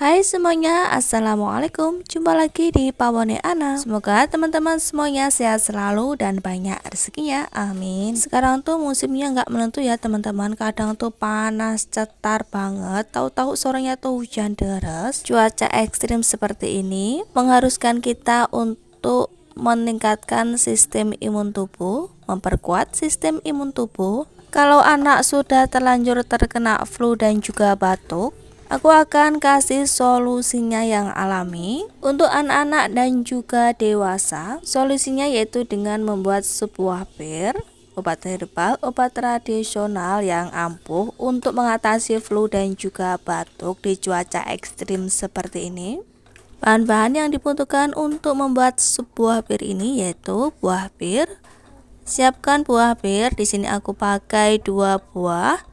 Hai semuanya, assalamualaikum. Jumpa lagi di Pawone Ana. Semoga teman-teman semuanya sehat selalu dan banyak rezekinya, amin. Sekarang tuh musimnya nggak menentu ya teman-teman. Kadang tuh panas cetar banget, tahu-tahu sorenya tuh hujan deras. Cuaca ekstrim seperti ini mengharuskan kita untuk meningkatkan sistem imun tubuh, memperkuat sistem imun tubuh. Kalau anak sudah terlanjur terkena flu dan juga batuk, aku akan kasih solusinya yang alami untuk anak-anak dan juga dewasa. Solusinya yaitu dengan membuat sebuah pil, obat herbal, obat tradisional yang ampuh untuk mengatasi flu dan juga batuk di cuaca ekstrim seperti ini. Bahan-bahan yang dibutuhkan untuk membuat sebuah pil ini yaitu buah pir. Siapkan buah pir. Di sini aku pakai 2 buah.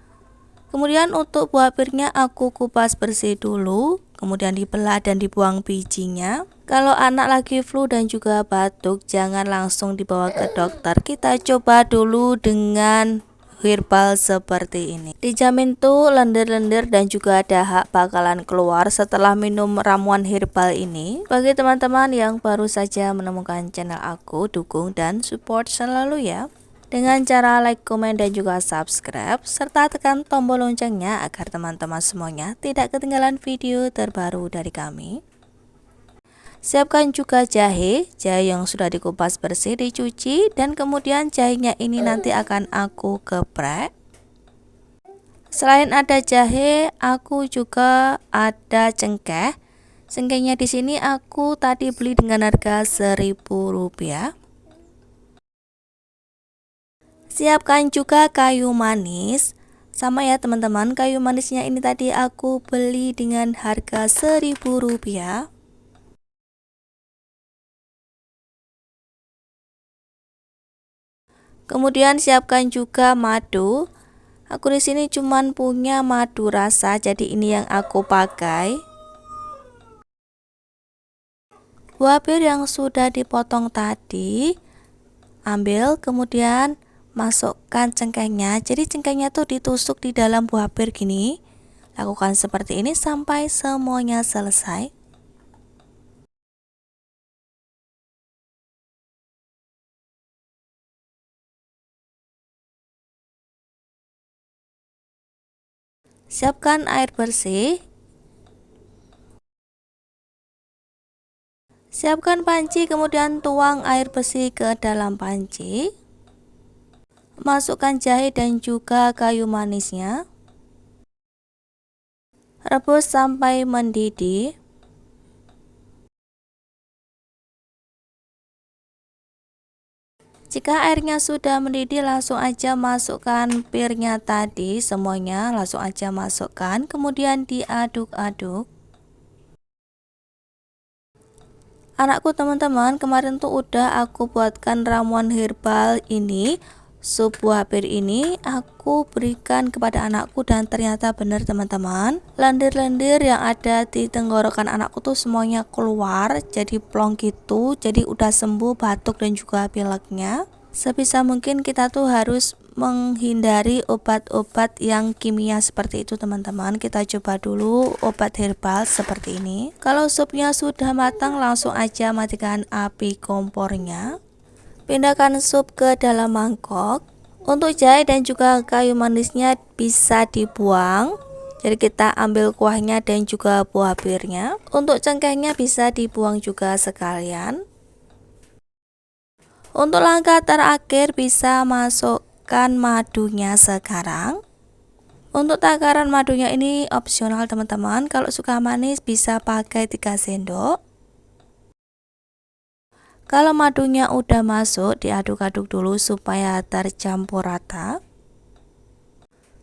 Kemudian untuk buah pirnya aku kupas bersih dulu, kemudian dibelah dan dibuang bijinya. Kalau anak lagi flu dan juga batuk, jangan langsung dibawa ke dokter. Kita coba dulu dengan herbal seperti ini. Dijamin tuh lendir-lendir dan juga dahak bakalan keluar setelah minum ramuan herbal ini. Bagi teman-teman yang baru saja menemukan channel aku, dukung dan support selalu ya, dengan cara like, komen, dan juga subscribe, serta tekan tombol loncengnya agar teman-teman semuanya tidak ketinggalan video terbaru dari kami. Siapkan juga jahe yang sudah dikupas bersih, dicuci, dan kemudian jahenya ini nanti akan aku geprek. Selain ada jahe, aku juga ada cengkeh. Cengkehnya di sini aku tadi beli dengan harga Rp1.000. Siapkan juga kayu manis. Sama ya teman-teman, kayu manisnya ini tadi aku beli dengan harga Rp1.000. Kemudian siapkan juga madu. Aku di sini cuman punya madu rasa, jadi ini yang aku pakai. Buah pir yang sudah dipotong tadi, ambil kemudian masukkan cengkehnya. Jadi cengkehnya tuh ditusuk di dalam buah pir gini. Lakukan seperti ini sampai semuanya selesai. Siapkan air bersih. Siapkan panci, kemudian tuang air bersih ke dalam panci. Masukkan jahe dan juga kayu manisnya. Rebus sampai mendidih. Jika airnya sudah mendidih, langsung aja masukkan pirnya tadi, semuanya langsung aja masukkan, kemudian diaduk-aduk. Anakku teman-teman, kemarin tuh udah aku buatkan ramuan herbal ini. Sup buah pir ini aku berikan kepada anakku dan ternyata benar teman-teman, lendir-lendir yang ada di tenggorokan anakku tuh semuanya keluar, jadi plong gitu, jadi udah sembuh batuk dan juga pileknya. Sebisa mungkin kita tuh harus menghindari obat-obat yang kimia seperti itu teman-teman. Kita coba dulu obat herbal seperti ini. Kalau supnya sudah matang, langsung aja matikan api kompornya. Pindahkan sup ke dalam mangkok. Untuk jahe dan juga kayu manisnya bisa dibuang. Jadi kita ambil kuahnya dan juga buah pirnya. Untuk cengkehnya bisa dibuang juga sekalian. Untuk langkah terakhir bisa masukkan madunya sekarang. Untuk takaran madunya ini opsional teman-teman. Kalau suka manis bisa pakai 3 sendok. Kalau madunya udah masuk, diaduk-aduk dulu supaya tercampur rata.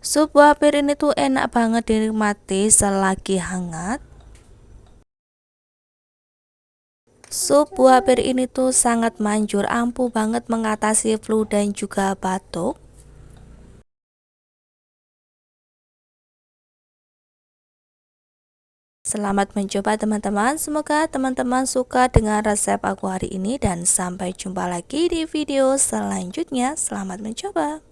Sup buah pir ini tuh enak banget dinikmati selagi hangat. Sup buah pir ini tuh sangat manjur, ampuh banget mengatasi flu dan juga batuk. Selamat mencoba teman-teman, semoga teman-teman suka dengan resep aku hari ini dan sampai jumpa lagi di video selanjutnya. Selamat mencoba.